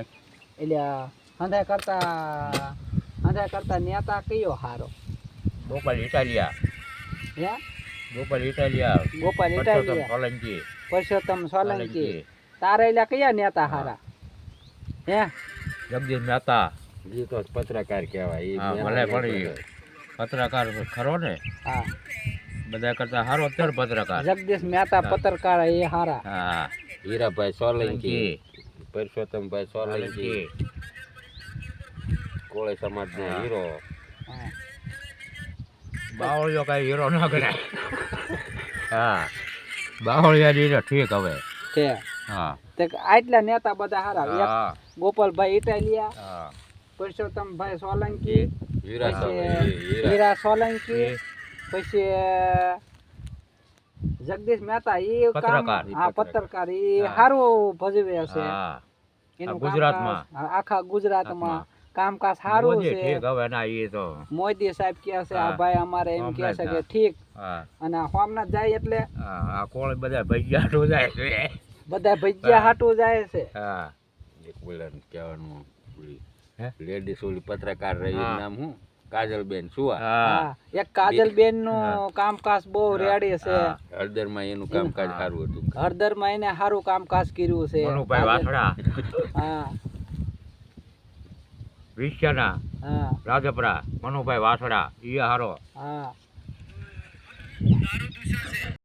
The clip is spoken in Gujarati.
એટલે હંધા કરતા નેતા કયો હારો? ગોપાલ ઇટાલિયા, હે ગોપાલ ઇટાલિયા, ગોપાલ ઇટાલિયા, સોલંકી, પરસોત્તમ સોલંકી. તારે એટલે કયા નેતા હારા? હે જગદીશ મહેતા. એ તો પત્રકાર કહેવાય. હા ભલે પણ પત્રકાર ખરો ને, હા બધા કરતા હારો અત્યારે પત્રકાર. જગદીશ મહેતા પત્રકાર એ હારા. હા હીરાભાઈ સોલંકી, પરસોત્તમભાઈ સોલંકી, સોલંકી. કોળી સમાજનો હીરો. હા. બાવળિયો કઈ હીરો ના ગણાય. હા બાવળિયા હીરો ઠીક હવે. છે હા તે આટલા નેતા બધા હારા. એક હા ગોપાલભાઈ ઇટાલિયા, હા પરસોત્તમભાઈ સોલંકી, હીરા પછી હીરા સોલંકી, પછી જગદીશ મહેતા એ કામ, પત્રકાર. હા પત્રકાર એ હા. સારું ભજવે છે. હા એનું ગુજરાતમાં. કામકાજ, આખા ગુજરાતમાં કામકાજ સારું મોદી છે. ઠીક હવે ના એ તો. મોદી સાહેબ કહે છે આ હા. ભાઈ અમારે એમ કહે છે કે ઠીક, હા અને સોમનાથ જાય એટલે હા આ કોણ બધા ભૈયા તો જાય છે. બધા ભજીયા હાટું જાય છે. હા એક બોલાને કહેવાનું હે? લેડીઝ ઓલી પત્રકાર રહી હા. નામ શું? કાજલબેન સુવા. હા હા એક કાજલબેન નું હા. કામકાજ બહુ રેડી છે. હા. હળદરમાં એનું કામકાજ હા. સારું હતું. હળદરમાં એને સારું કામકાજ કર્યું છે. મનુભાઈ વાસણા હા વિશ્યના હા રાજપરા, મનુભાઈ વાસણા ઈ હારો. હા